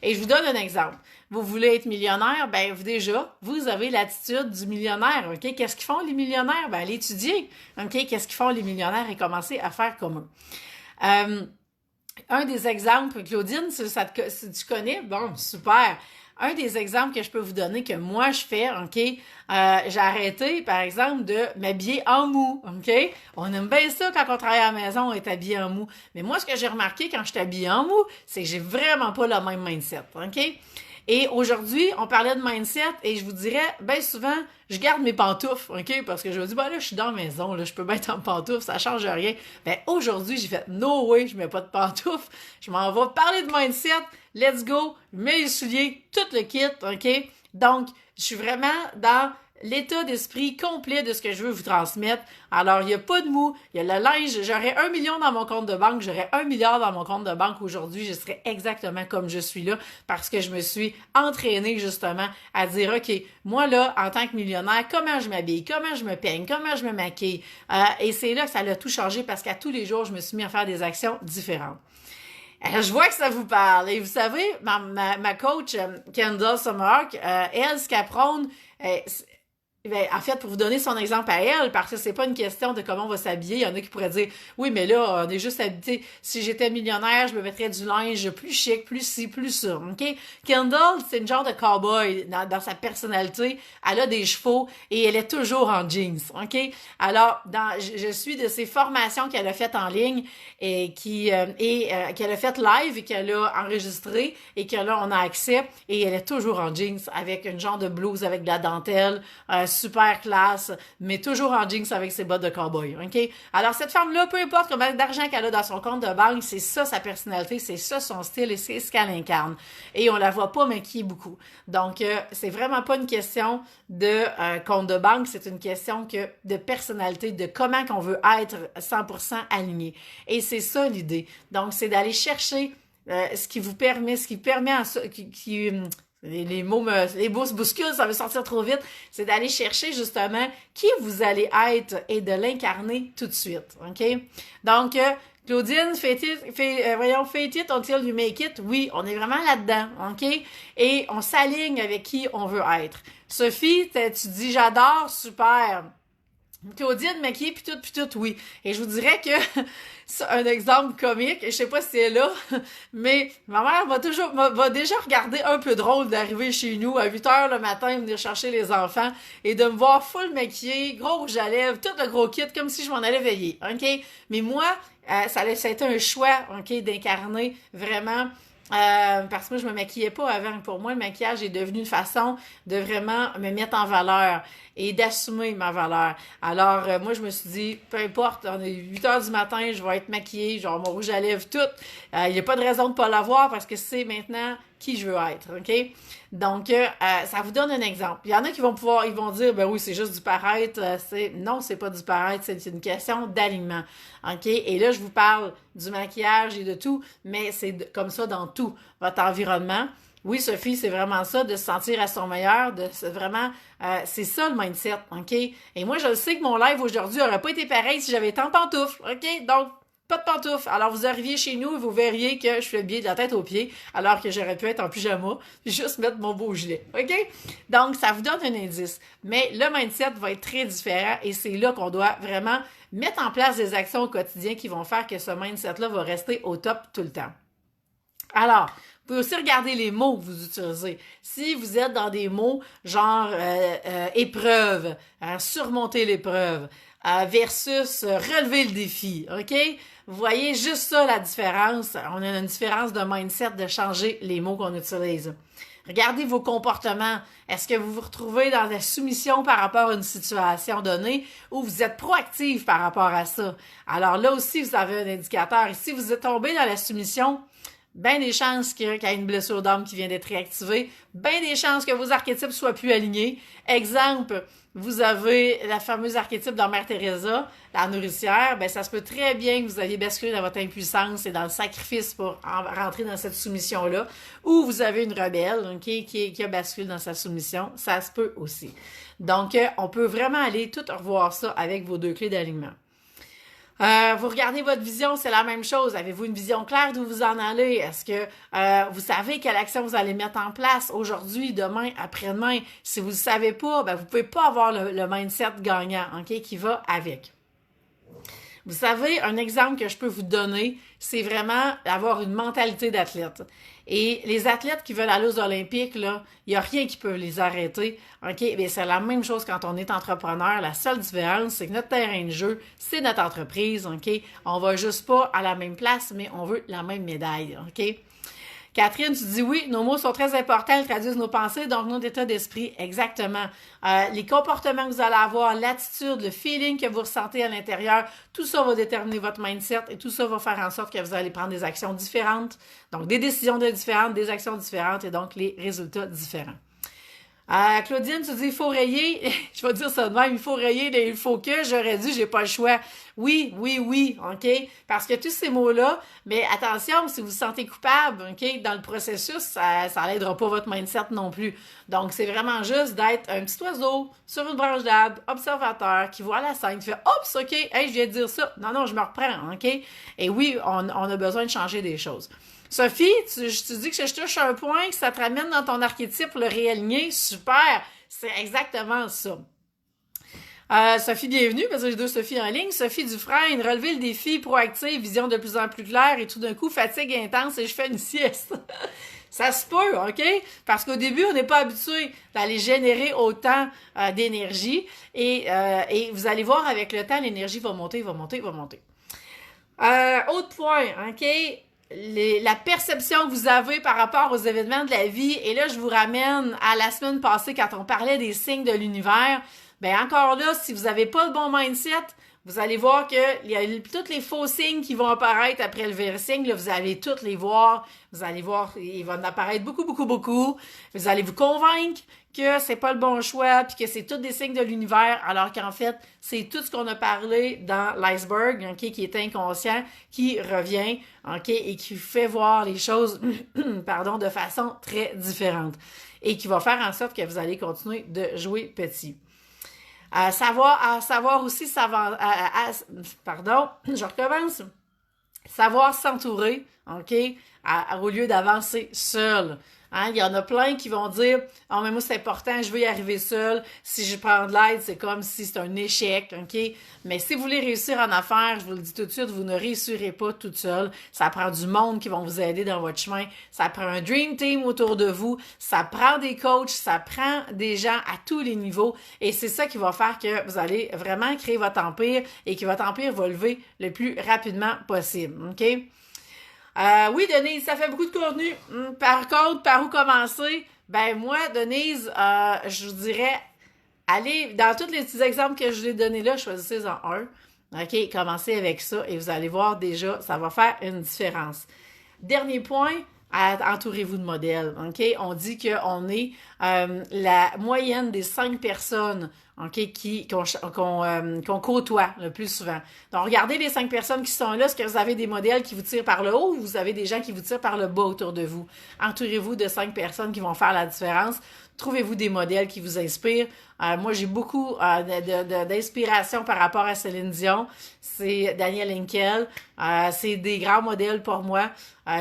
Et je vous donne un exemple. Vous voulez être millionnaire, ben vous avez l'attitude du millionnaire, OK? Qu'est-ce qu'ils font les millionnaires? Ben aller étudier, OK? Qu'est-ce qu'ils font les millionnaires et commencer à faire comme eux. Un des exemples, Claudine, si tu connais, bon, super. Un des exemples que je peux vous donner que moi je fais, OK, j'ai arrêté, par exemple, de m'habiller en mou, OK? On aime bien ça quand on travaille à la maison, on est habillé en mou. Mais moi, ce que j'ai remarqué quand je suis habillée en mou, c'est que j'ai vraiment pas le même mindset, OK? Et aujourd'hui, on parlait de mindset et je vous dirais, bien souvent, je garde mes pantoufles, OK? Parce que je me dis, ben là, je suis dans la maison, là, je peux bien être en pantoufles, ça change rien. Ben aujourd'hui, j'ai fait, no way, je mets pas de pantoufles. Je m'en vais parler de mindset, let's go, je mets les souliers, tout le kit, OK? Donc, je suis vraiment dans l'état d'esprit complet de ce que je veux vous transmettre. Alors, il n'y a pas de mou, il y a le linge. J'aurais 1 million dans mon compte de banque, j'aurais 1 milliard dans mon compte de banque aujourd'hui. Je serais exactement comme je suis là parce que je me suis entraînée justement à dire, OK, moi là, en tant que millionnaire, comment je m'habille, comment je me peigne, comment je me maquille. Et c'est là que ça a tout changé parce qu'à tous les jours, je me suis mis à faire des actions différentes. Je vois que ça vous parle. Et vous savez, ma coach, Kendall Summerhawk, elle, ce qu'elle prône, ben, en fait, pour vous donner son exemple à elle, parce que c'est pas une question de comment on va s'habiller, il y en a qui pourraient dire, oui, mais là, on est juste habité, si j'étais millionnaire, je me mettrais du linge plus chic, plus ci, plus ça, ok? Kendall, c'est une genre de cowboy dans sa personnalité, elle a des chevaux et elle est toujours en jeans, ok? Alors, je suis de ces formations qu'elle a faites en ligne et qu'elle a faites live et qu'elle a enregistrées et que là, on a accès et elle est toujours en jeans avec une genre de blouse avec de la dentelle, super classe, mais toujours en jeans avec ses bottes de cowboy, ok? Alors, cette femme-là, peu importe combien d'argent qu'elle a dans son compte de banque, c'est ça sa personnalité, c'est ça son style et c'est ce qu'elle incarne. Et on la voit pas maquiller beaucoup. Donc, c'est vraiment pas une question de compte de banque, c'est une question de personnalité, de comment qu'on veut être 100% aligné. Et c'est ça l'idée. Donc, c'est d'aller chercher ce qui permet les mots se bousculent, ça veut sortir trop vite. C'est d'aller chercher justement qui vous allez être et de l'incarner tout de suite. OK? Donc, Claudine, fake it until you make it. Oui, on est vraiment là-dedans. OK? Et on s'aligne avec qui on veut être. Sophie, tu dis j'adore, super. Claudine maquillée puis tout, oui. Et je vous dirais que c'est un exemple comique, je sais pas si elle est là, mais ma mère va déjà regarder un peu drôle d'arriver chez nous à 8h le matin, venir chercher les enfants et de me voir full maquillée, gros rouge à lèvres, tout le gros kit, comme si je m'en allais veiller, ok? Mais moi, ça a été un choix, ok, d'incarner vraiment. Parce que moi, je me maquillais pas avant. Pour moi, le maquillage est devenu une façon de vraiment me mettre en valeur et d'assumer ma valeur. Alors, moi, je me suis dit, peu importe, on est 8h du matin, je vais être maquillée, genre mon rouge à lèvres, tout. Il n'y a pas de raison de pas l'avoir parce que c'est maintenant qui je veux être, OK? Donc, ça vous donne un exemple. Il y en a qui ils vont dire, ben oui, c'est juste du paraître. Non, c'est pas du paraître, c'est une question d'alignement, OK? Et là, je vous parle du maquillage et de tout, mais c'est comme ça dans tout votre environnement. Oui, Sophie, c'est vraiment ça, de se sentir à son meilleur, c'est ça le mindset, OK? Et moi, je le sais que mon live aujourd'hui n'aurait pas été pareil si j'avais tant de pantoufles, OK? Donc, pas de pantoufles. Alors, vous arriviez chez nous et vous verriez que je fais bien de la tête aux pieds, alors que j'aurais pu être en pyjama, puis juste mettre mon beau gilet, OK? Donc, ça vous donne un indice. Mais le mindset va être très différent et c'est là qu'on doit vraiment mettre en place des actions au quotidien qui vont faire que ce mindset-là va rester au top tout le temps. Alors, vous pouvez aussi regarder les mots que vous utilisez. Si vous êtes dans des mots genre épreuve, surmonter l'épreuve, versus relever le défi, OK? Vous voyez juste ça la différence. On a une différence de mindset de changer les mots qu'on utilise. Regardez vos comportements. Est-ce que vous vous retrouvez dans la soumission par rapport à une situation donnée ou vous êtes proactif par rapport à ça? Alors là aussi, vous avez un indicateur. Et si vous êtes tombé dans la soumission, bien des chances qu'il y ait une blessure d'âme qui vient d'être réactivée, bien des chances que vos archétypes soient plus alignés. Exemple, vous avez la fameuse archétype dans Mère Teresa, la nourricière, ben ça se peut très bien que vous ayez basculé dans votre impuissance et dans le sacrifice pour rentrer dans cette soumission-là, ou vous avez une rebelle qui a basculé dans sa soumission, ça se peut aussi. Donc, on peut vraiment aller tout revoir ça avec vos 2 clés d'alignement. Vous regardez votre vision, c'est la même chose. Avez-vous une vision claire d'où vous en allez? Est-ce que vous savez quelle action vous allez mettre en place aujourd'hui, demain, après-demain? Si vous ne le savez pas, ben vous ne pouvez pas avoir le mindset gagnant, OK, qui va avec. Vous savez, un exemple que je peux vous donner, c'est vraiment avoir une mentalité d'athlète. Et les athlètes qui veulent aller aux Olympiques, là, il n'y a rien qui peut les arrêter. OK? Bien, c'est la même chose quand on est entrepreneur. La seule différence, c'est que notre terrain de jeu, c'est notre entreprise. OK? On va juste pas à la même place, mais on veut la même médaille. OK? Catherine, tu dis oui, nos mots sont très importants, ils traduisent nos pensées, donc notre état d'esprit, exactement. Les comportements que vous allez avoir, l'attitude, le feeling que vous ressentez à l'intérieur, tout ça va déterminer votre mindset et tout ça va faire en sorte que vous allez prendre des actions différentes, donc des décisions différentes, des actions différentes et donc les résultats différents. Claudine, tu dis il faut rayer. Je vais dire ça de même, il faut rayer, il faut que, j'aurais dit, j'ai pas le choix. Oui, oui, oui, OK? Parce que tous ces mots-là, mais attention, si vous vous sentez coupable, OK, dans le processus, ça n'aidera pas votre mindset non plus. Donc, c'est vraiment juste d'être un petit oiseau sur une branche d'arbre, observateur, qui voit la scène, qui fait oups, OK, hey, je viens de dire ça. Non, non, je me reprends, OK? Et oui, on a besoin de changer des choses. Sophie, tu dis que je touche un point, que ça te ramène dans ton archétype, le réaligné. Super! C'est exactement ça. Sophie, bienvenue, parce que j'ai deux Sophie en ligne. Sophie Dufresne, relever le défi, proactive, vision de plus en plus claire et tout d'un coup, fatigue intense et je fais une sieste. Ça se peut, OK? Parce qu'au début, on n'est pas habitué d'aller générer autant d'énergie et vous allez voir avec le temps, l'énergie va monter, va monter, va monter. Autre point, OK? La perception que vous avez par rapport aux événements de la vie. Et là, je vous ramène à la semaine passée quand on parlait des signes de l'univers. Ben encore là, si vous n'avez pas le bon mindset, vous allez voir que il y a tous les faux signes qui vont apparaître après le vrai signe. Là, vous allez tous les voir. Vous allez voir, il va en apparaître beaucoup, beaucoup, beaucoup. Vous allez vous convaincre que c'est pas le bon choix, puis que c'est tous des signes de l'univers, alors qu'en fait, c'est tout ce qu'on a parlé dans l'iceberg, OK, qui est inconscient, qui revient, OK, et qui fait voir les choses, pardon, de façon très différente. Et qui va faire en sorte que vous allez continuer de jouer petit. Savoir aussi, pardon, je recommence. Savoir s'entourer, OK, au lieu d'avancer seul. Hein, il y en a plein qui vont dire « Oh, mais moi, c'est important, je veux y arriver seul. Si je prends de l'aide, c'est comme si c'est un échec. » OK? Mais si vous voulez réussir en affaires, je vous le dis tout de suite, vous ne réussirez pas toute seule. Ça prend du monde qui vont vous aider dans votre chemin. Ça prend un dream team autour de vous. Ça prend des coachs. Ça prend des gens à tous les niveaux. Et c'est ça qui va faire que vous allez vraiment créer votre empire et que votre empire va lever le plus rapidement possible. OK? Oui, Denise, ça fait beaucoup de contenu. Par contre, par où commencer? Ben moi, Denise, je vous dirais, allez, dans tous les petits exemples que je vous ai donnés là, choisissez-en un. OK, commencez avec ça et vous allez voir déjà, ça va faire une différence. Dernier point, entourez-vous de modèles. OK? On dit qu'on est la moyenne des 5 personnes, OK, qu'on côtoie le plus souvent. Donc, regardez les 5 personnes qui sont là. Est-ce que vous avez des modèles qui vous tirent par le haut ou vous avez des gens qui vous tirent par le bas autour de vous? Entourez-vous de 5 personnes qui vont faire la différence. Trouvez-vous des modèles qui vous inspirent. Moi, j'ai beaucoup d'inspiration par rapport à Céline Dion. C'est Daniel Henkel. C'est des grands modèles pour moi.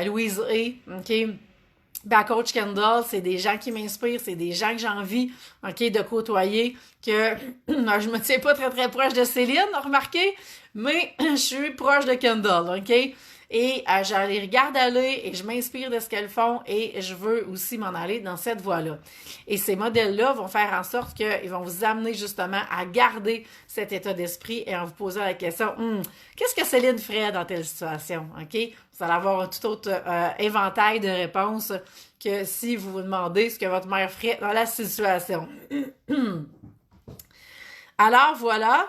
Louise Hay, OK? Ben, Coach Kendall, c'est des gens qui m'inspirent, c'est des gens que j'ai envie, OK, de côtoyer, que je me tiens pas très, très proche de Céline, remarquez, mais je suis proche de Kendall, OK? Et je les regarde aller et je m'inspire de ce qu'elles font et je veux aussi m'en aller dans cette voie-là. Et ces modèles-là vont faire en sorte qu'ils vont vous amener justement à garder cet état d'esprit et en vous posant la question, qu'est-ce que Céline ferait dans telle situation? OK? Vous allez avoir un tout autre éventail de réponses que si vous vous demandez ce que votre mère ferait dans la situation. Alors voilà.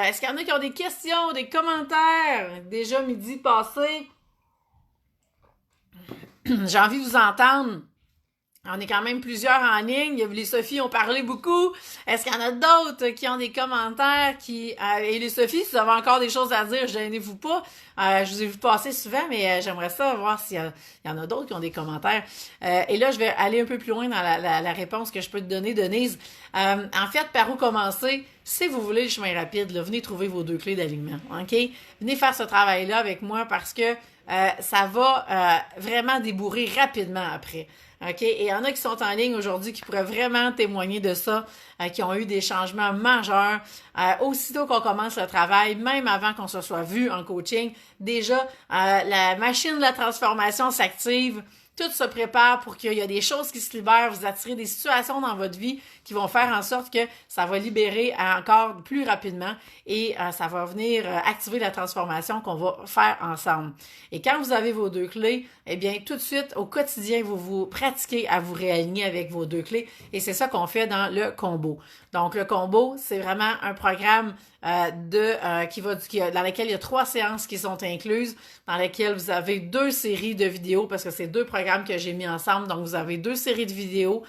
Est-ce qu'il y en a qui ont des questions, des commentaires? Déjà midi passé. J'ai envie de vous entendre. On est quand même plusieurs en ligne. Les Sophie ont parlé beaucoup. Est-ce qu'il y en a d'autres qui ont des commentaires et les Sophie, si vous avez encore des choses à dire, gênez-vous pas. Je vous ai vu passer souvent, mais j'aimerais ça voir s'il y en a d'autres qui ont des commentaires. Et là, je vais aller un peu plus loin dans la réponse que je peux te donner, Denise. En fait, par où commencer? Si vous voulez le chemin rapide, là, venez trouver vos 2 clés d'alignement. OK? Venez faire ce travail-là avec moi parce que ça va vraiment débourrer rapidement après. OK? Et il y en a qui sont en ligne aujourd'hui qui pourraient vraiment témoigner de ça, qui ont eu des changements majeurs. Aussitôt qu'on commence le travail, même avant qu'on se soit vu en coaching, déjà, la machine de la transformation s'active. Tout se prépare pour qu'il y ait des choses qui se libèrent, vous attirez des situations dans votre vie qui vont faire en sorte que ça va libérer encore plus rapidement et ça va venir activer la transformation qu'on va faire ensemble. Et quand vous avez vos 2 clés, eh bien, tout de suite, au quotidien, vous pratiquez à vous réaligner avec vos 2 clés et c'est ça qu'on fait dans le combo. Donc, le combo, c'est vraiment un programme dans lequel il y a 3 séances qui sont incluses, dans lesquelles vous avez 2 séries de vidéos parce que c'est 2 programmes programme que j'ai mis ensemble. Donc, vous avez 2 séries de vidéos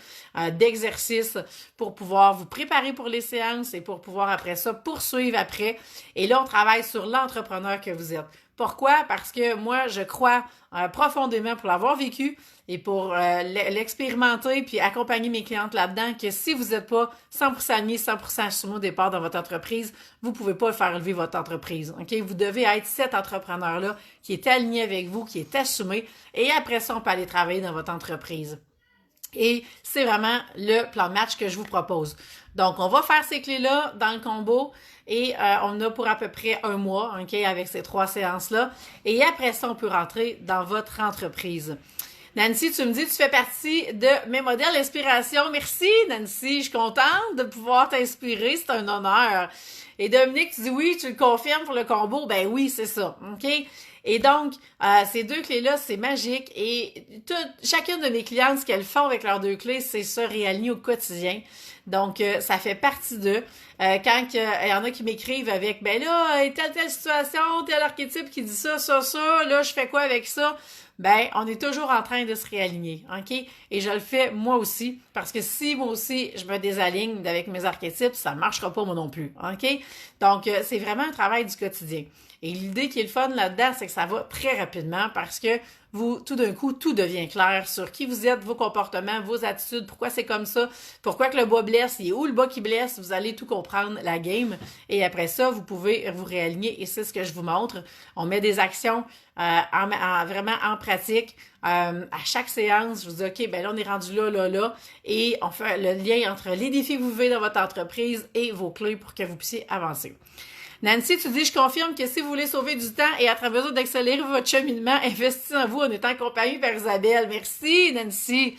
d'exercices pour pouvoir vous préparer pour les séances et pour pouvoir après ça poursuivre après. Et là, on travaille sur l'entrepreneur que vous êtes. Pourquoi? Parce que moi, je crois profondément pour l'avoir vécu et pour l'expérimenter puis accompagner mes clientes là-dedans que si vous n'êtes pas 100% aligné, 100% assumé au départ dans votre entreprise, vous ne pouvez pas faire élever votre entreprise. OK? Vous devez être cet entrepreneur-là qui est aligné avec vous, qui est assumé et après ça, on peut aller travailler dans votre entreprise. Et c'est vraiment le plan de match que je vous propose. Donc, on va faire ces clés-là dans le combo et on a pour à peu près 1 mois, OK, avec ces 3 séances-là. Et après ça, on peut rentrer dans votre entreprise. Nancy, tu me dis, tu fais partie de mes modèles d'inspiration. Merci, Nancy. Je suis contente de pouvoir t'inspirer. C'est un honneur. Et Dominique, tu dis oui, tu le confirmes pour le combo. Ben oui, c'est ça. OK? Et donc, ces 2 clés-là, c'est magique. Et chacune de mes clientes, ce qu'elles font avec leurs 2 clés, c'est se réaligner au quotidien. Donc, ça fait partie d'eux. Quand il y en a qui m'écrivent avec, ben là, telle situation, tel archétype qui dit ça, là, je fais quoi avec ça? Ben, on est toujours en train de se réaligner, OK? Et je le fais moi aussi, parce que si moi aussi, je me désaligne avec mes archétypes, ça ne marchera pas moi non plus, OK? Donc, c'est vraiment un travail du quotidien. Et l'idée qui est le fun là-dedans, c'est que ça va très rapidement parce que vous, tout d'un coup, tout devient clair sur qui vous êtes, vos comportements, vos attitudes, pourquoi c'est comme ça, pourquoi que le bas blesse, il est où le bas qui blesse, vous allez tout comprendre la game. Et après ça, vous pouvez vous réaligner et c'est ce que je vous montre. On met des actions vraiment en pratique. À chaque séance, je vous dis, OK, ben là, on est rendu là, et on fait le lien entre les défis que vous vivez dans votre entreprise et vos clés pour que vous puissiez avancer. Nancy, tu dis, je confirme que si vous voulez sauver du temps et être en mesure d'accélérer votre cheminement, investissez en vous en étant accompagné par Isabelle. Merci, Nancy.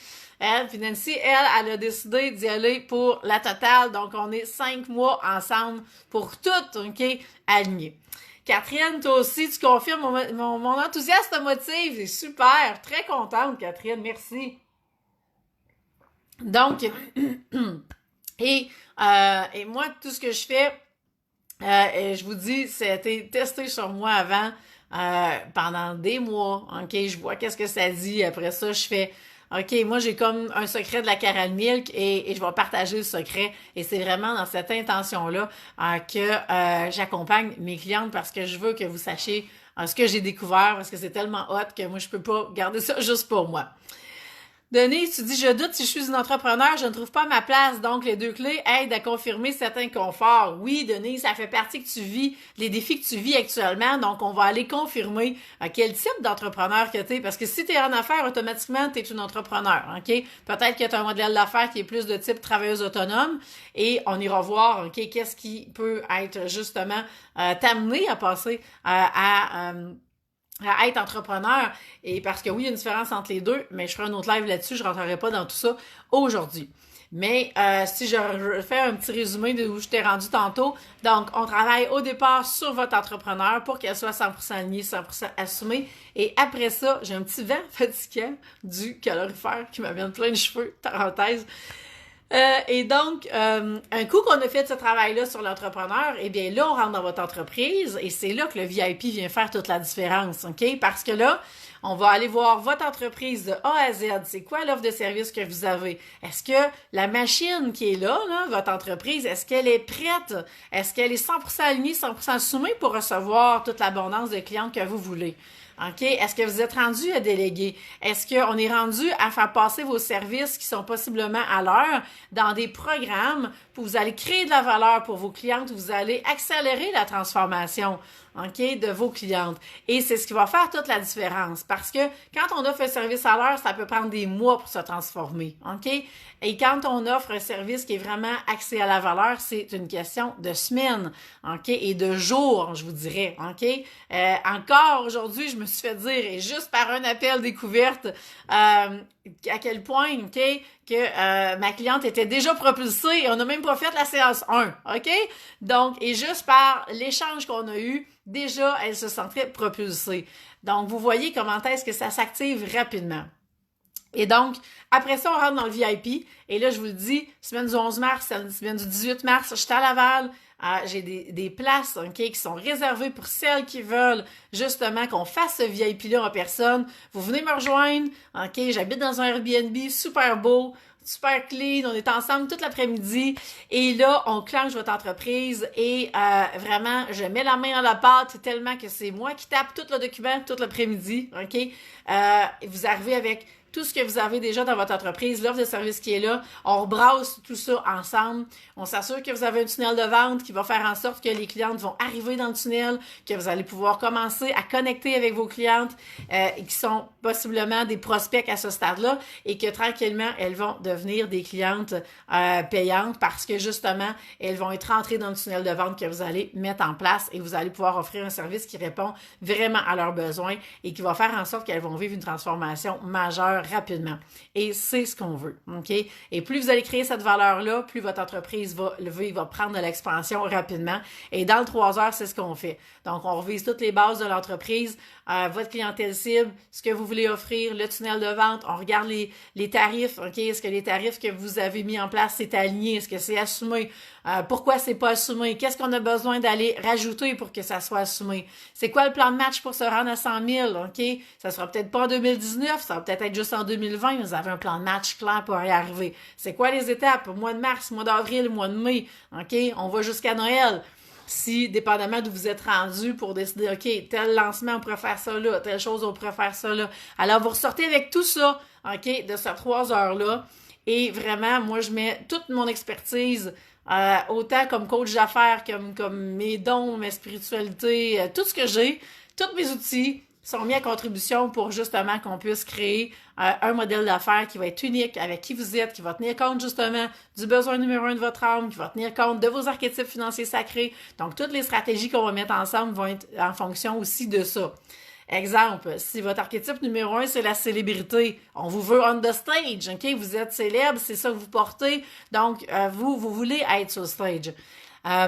Puis Nancy, elle a décidé d'y aller pour la totale. Donc, on est 5 mois ensemble pour tout, OK, aligné. Catherine, toi aussi, tu confirmes mon enthousiasme te motive. C'est super. Très contente, Catherine. Merci. Donc, et moi, tout ce que je fais, je vous dis, c'était testé sur moi avant pendant des mois. OK, je vois qu'est-ce que ça dit. Après ça, je fais OK, moi j'ai comme un secret de la Caral Milk et je vais partager le secret. Et c'est vraiment dans cette intention-là que j'accompagne mes clientes parce que je veux que vous sachiez ce que j'ai découvert parce que c'est tellement hot que moi je peux pas garder ça juste pour moi. Denise, tu dis, je doute si je suis une entrepreneur, je ne trouve pas ma place. Donc, les 2 clés aident à confirmer cet inconfort. Oui, Denise, ça fait partie que tu vis, les défis que tu vis actuellement. Donc, on va aller confirmer quel type d'entrepreneur que tu es. Parce que si tu es en affaires, automatiquement, tu es une entrepreneur. OK? Peut-être que tu as un modèle d'affaires qui est plus de type travailleuse autonome. Et on ira voir, OK, qu'est-ce qui peut être justement t'amener à passer à être entrepreneur, et parce que oui, il y a une différence entre les deux, mais je ferai un autre live là-dessus, je ne rentrerai pas dans tout ça aujourd'hui. Mais si je fais un petit résumé de où je t'ai rendu tantôt, donc on travaille au départ sur votre entrepreneur pour qu'elle soit 100% alignée, 100% assumée, et après ça, j'ai un petit vent fatigant du calorifère qui m'amène plein de cheveux, parenthèse. Et donc, un coup qu'on a fait ce travail-là sur l'entrepreneur, eh bien là, on rentre dans votre entreprise et c'est là que le VIP vient faire toute la différence, OK? Parce que là, on va aller voir votre entreprise de A à Z. C'est quoi l'offre de service que vous avez? Est-ce que la machine qui est là, votre entreprise, est-ce qu'elle est prête? Est-ce qu'elle est 100% alignée, 100% assumée pour recevoir toute l'abondance de clients que vous voulez? OK? Est-ce que vous êtes rendu à déléguer? Est-ce qu'on est rendu à faire passer vos services qui sont possiblement à l'heure dans des programmes où vous allez créer de la valeur pour vos clientes, vous allez accélérer la transformation, OK, de vos clientes. Et c'est ce qui va faire toute la différence parce que quand on offre un service à l'heure, ça peut prendre des mois pour se transformer, OK? Et quand on offre un service qui est vraiment axé à la valeur, c'est une question de semaines, OK? Et de jours, je vous dirais, OK? Encore aujourd'hui, je me suis fait dire, et juste par un appel découverte, à quel point, OK, que ma cliente était déjà propulsée et on n'a même pas fait la séance 1, OK? Donc, et juste par l'échange qu'on a eu, déjà, elle se sentait propulsée. Donc, vous voyez comment est-ce que ça s'active rapidement. Et donc, après ça, on rentre dans le VIP. Et là, je vous le dis, semaine du 11 mars, semaine du 18 mars, je suis à Laval. J'ai des places, OK, qui sont réservées pour celles qui veulent justement qu'on fasse ce VIP-là en personne. Vous venez me rejoindre, OK, j'habite dans un Airbnb super beau, super clean, on est ensemble toute l'après-midi et là, on clenche votre entreprise et vraiment, je mets la main à la pâte tellement que c'est moi qui tape tout le document tout l'après-midi, OK? Vous arrivez avec tout ce que vous avez déjà dans votre entreprise, l'offre de service qui est là, on rebrasse tout ça ensemble, on s'assure que vous avez un tunnel de vente qui va faire en sorte que les clientes vont arriver dans le tunnel, que vous allez pouvoir commencer à connecter avec vos clientes qui sont possiblement des prospects à ce stade-là et que tranquillement, elles vont devenir des clientes payantes parce que justement, elles vont être rentrées dans le tunnel de vente que vous allez mettre en place et vous allez pouvoir offrir un service qui répond vraiment à leurs besoins et qui va faire en sorte qu'elles vont vivre une transformation majeure rapidement. Et c'est ce qu'on veut, OK? Et plus vous allez créer cette valeur-là, plus votre entreprise va prendre de l'expansion rapidement. Et dans le 3 heures, c'est ce qu'on fait. Donc, on revise toutes les bases de l'entreprise, votre clientèle cible, ce que vous voulez offrir, le tunnel de vente, on regarde les tarifs, OK? Est-ce que les tarifs que vous avez mis en place, c'est aligné? Est-ce que c'est assumé? Pourquoi c'est pas assumé? Qu'est-ce qu'on a besoin d'aller rajouter pour que ça soit assumé? C'est quoi le plan de match pour se rendre à 100 000? OK? Ça sera peut-être pas en 2019, ça va peut-être être juste en 2020, mais vous avez un plan de match clair pour y arriver. C'est quoi les étapes? Mois de mars, mois d'avril, mois de mai, OK? On va jusqu'à Noël. Si, dépendamment d'où vous êtes rendu pour décider, OK, tel lancement, on pourrait faire ça là, telle chose, on pourrait faire ça là. Alors, vous ressortez avec tout ça, OK, de ces 3 heures-là. Et vraiment, moi, je mets toute mon expertise, autant comme coach d'affaires, comme mes dons, mes spiritualités, tout ce que j'ai, tous mes outils sont mis à contribution pour justement qu'on puisse créer un modèle d'affaires qui va être unique avec qui vous êtes, qui va tenir compte justement du besoin numéro 1 de votre âme, qui va tenir compte de vos archétypes financiers sacrés. Donc, toutes les stratégies qu'on va mettre ensemble vont être en fonction aussi de ça. Exemple, si votre archétype numéro 1, c'est la célébrité, on vous veut on the stage, OK? Vous êtes célèbre, c'est ça que vous portez, donc vous voulez être sur stage.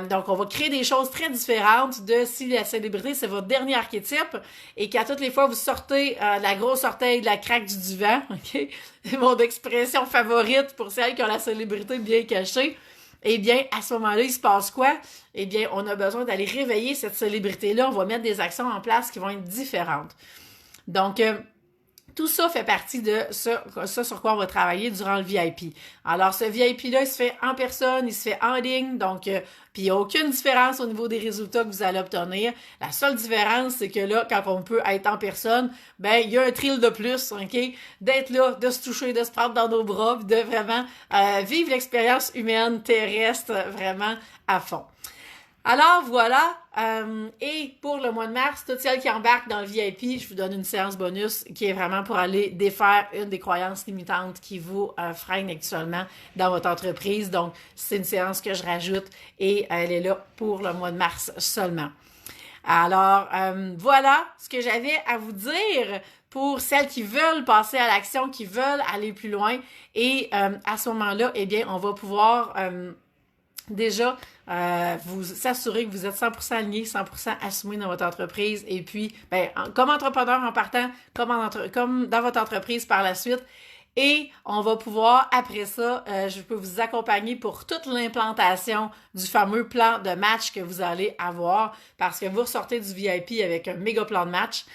Donc, on va créer des choses très différentes de si la célébrité, c'est votre dernier archétype et qu'à toutes les fois, vous sortez la grosse orteille de la craque du divan, OK? Mon expression favorite pour celles qui ont la célébrité bien cachée. Eh bien, à ce moment-là, il se passe quoi? Eh bien, on a besoin d'aller réveiller cette célébrité-là. On va mettre des actions en place qui vont être différentes. Donc, tout ça fait partie de ça sur quoi on va travailler durant le VIP. Alors, ce VIP-là, il se fait en personne, il se fait en ligne, donc, puis il n'y a aucune différence au niveau des résultats que vous allez obtenir. La seule différence, c'est que là, quand on peut être en personne, ben, il y a un thrill de plus, OK? D'être là, de se toucher, de se prendre dans nos bras, puis de vraiment vivre l'expérience humaine terrestre vraiment à fond. Alors voilà, et pour le mois de mars, toutes celles qui embarquent dans le VIP, je vous donne une séance bonus qui est vraiment pour aller défaire une des croyances limitantes qui vous freinent actuellement dans votre entreprise. Donc, c'est une séance que je rajoute et elle est là pour le mois de mars seulement. Alors, voilà ce que j'avais à vous dire pour celles qui veulent passer à l'action, qui veulent aller plus loin. Et à ce moment-là, eh bien, on va pouvoir déjà vous assurer que vous êtes 100% aligné, 100% assumé dans votre entreprise et puis ben, comme entrepreneur en partant, comme dans votre entreprise par la suite. Et on va pouvoir, après ça, je peux vous accompagner pour toute l'implantation du fameux plan de match que vous allez avoir parce que vous ressortez du VIP avec un méga plan de match.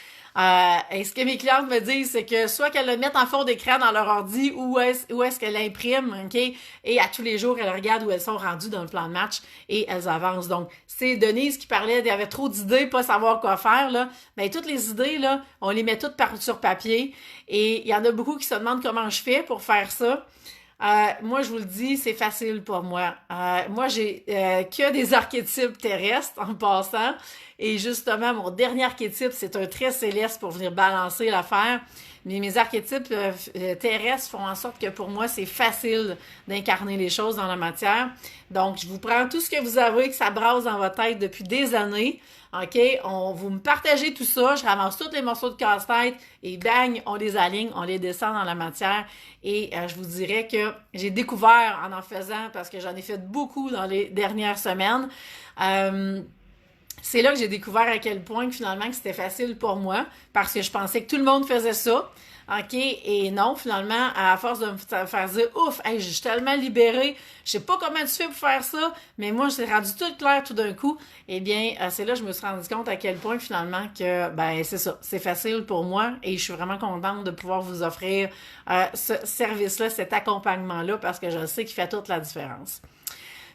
Et ce que mes clientes me disent, c'est que soit qu'elles le mettent en fond d'écran dans leur ordi ou est-ce qu'elles l'impriment, OK? Et à tous les jours, elles regardent où elles sont rendues dans le plan de match et elles avancent. Donc, c'est Denise qui parlait, il y avait trop d'idées, pas savoir quoi faire, là. Mais toutes les idées, là, on les met toutes sur papier et il y en a beaucoup qui se demandent comment je fais pour faire ça. Moi, je vous le dis, c'est facile pour moi. Moi, j'ai que des archétypes terrestres en passant. Et justement, mon dernier archétype, c'est un trait céleste pour venir balancer l'affaire. Mais mes archétypes terrestres font en sorte que pour moi, c'est facile d'incarner les choses dans la matière. Donc, je vous prends tout ce que vous avez, que ça brasse dans votre tête depuis des années. OK? Vous me partagez tout ça, je ramasse tous les morceaux de casse-tête et bang, on les aligne, on les descend dans la matière. Et je vous dirais que j'ai découvert en faisant, parce que j'en ai fait beaucoup dans les dernières semaines, c'est là que j'ai découvert à quel point que finalement que c'était facile pour moi parce que je pensais que tout le monde faisait ça. OK? Et non, finalement, à force de me faire dire, ouf, hey, je suis tellement libérée, je sais pas comment tu fais pour faire ça, mais moi, j'ai rendu tout clair tout d'un coup. Eh bien, c'est là que je me suis rendu compte à quel point, finalement, que, ben, c'est ça, c'est facile pour moi et je suis vraiment contente de pouvoir vous offrir ce service-là, cet accompagnement-là, parce que je sais qu'il fait toute la différence.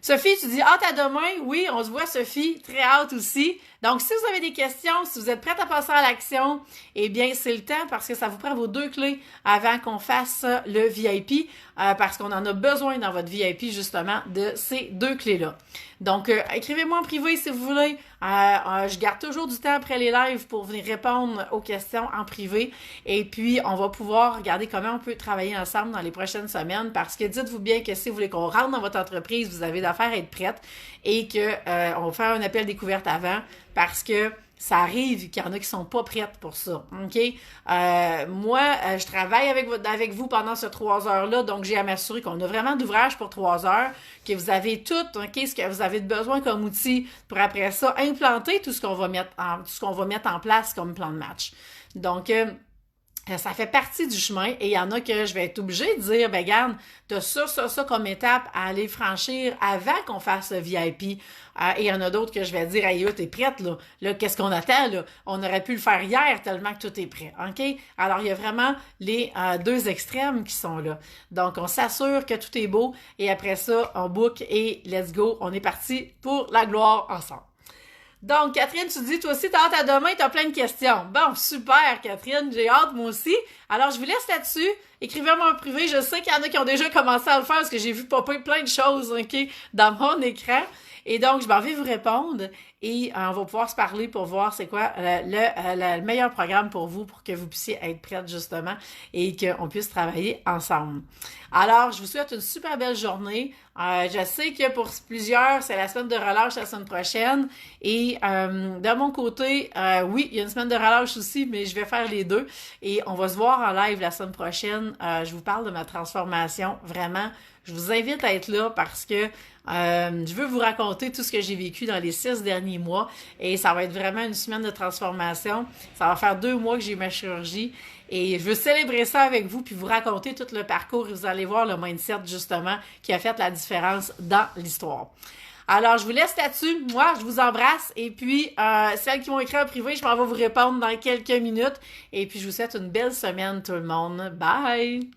Sophie, tu dis hâte à demain. Oui, on se voit, Sophie. Très hâte aussi. Donc, si vous avez des questions, si vous êtes prête à passer à l'action, eh bien, c'est le temps parce que ça vous prend vos 2 clés avant qu'on fasse le VIP, parce qu'on en a besoin dans votre VIP, justement, de ces 2 clés-là. Donc, écrivez-moi en privé si vous voulez. Je garde toujours du temps après les lives pour venir répondre aux questions en privé. Et puis, on va pouvoir regarder comment on peut travailler ensemble dans les prochaines semaines parce que dites-vous bien que si vous voulez qu'on rentre dans votre entreprise, vous avez d'affaires à être prête et que on va faire un appel découverte avant parce que ça arrive qu'il y en a qui sont pas prêtes pour ça, OK? Moi, je travaille avec vous pendant ces 3 heures-là, donc j'ai à m'assurer qu'on a vraiment d'ouvrage pour 3 heures, que vous avez tout, OK, ce que vous avez besoin comme outil pour après ça implanter tout ce qu'on va mettre en place comme plan de match. Donc, ça fait partie du chemin et il y en a que je vais être obligée de dire, ben regarde, t'as ça comme étape à aller franchir avant qu'on fasse le VIP. Et il y en a d'autres que je vais dire, hey, t'es prête, là? Là, qu'est-ce qu'on attend, là? On aurait pu le faire hier tellement que tout est prêt, OK? Alors, il y a vraiment les 2 extrêmes qui sont là. Donc, on s'assure que tout est beau et après ça, on book et let's go. On est parti pour la gloire ensemble. Donc, Catherine, tu dis, toi aussi, t'as hâte à demain, t'as plein de questions. Bon, super, Catherine, j'ai hâte, moi aussi. Alors, je vous laisse là-dessus. Écrivez-moi en privé. Je sais qu'il y en a qui ont déjà commencé à le faire parce que j'ai vu popper plein de choses, OK, dans mon écran. Et donc, je m'en vais vous répondre et on va pouvoir se parler pour voir c'est quoi le meilleur programme pour vous pour que vous puissiez être prête justement et qu'on puisse travailler ensemble. Alors, je vous souhaite une super belle journée. Je sais que pour plusieurs, c'est la semaine de relâche la semaine prochaine et de mon côté, oui, il y a une semaine de relâche aussi, mais je vais faire les 2 et on va se voir en live la semaine prochaine. Je vous parle de ma transformation, vraiment. Je vous invite à être là parce que je veux vous raconter tout ce que j'ai vécu dans les 6 derniers mois et ça va être vraiment une semaine de transformation. Ça va faire 2 mois que j'ai eu ma chirurgie et je veux célébrer ça avec vous puis vous raconter tout le parcours et vous allez voir le mindset justement qui a fait la différence dans l'histoire. Alors, je vous laisse là-dessus. Moi, je vous embrasse. Et puis, celles qui m'ont écrit en privé, je m'en vais vous répondre dans quelques minutes. Et puis, je vous souhaite une belle semaine, tout le monde. Bye!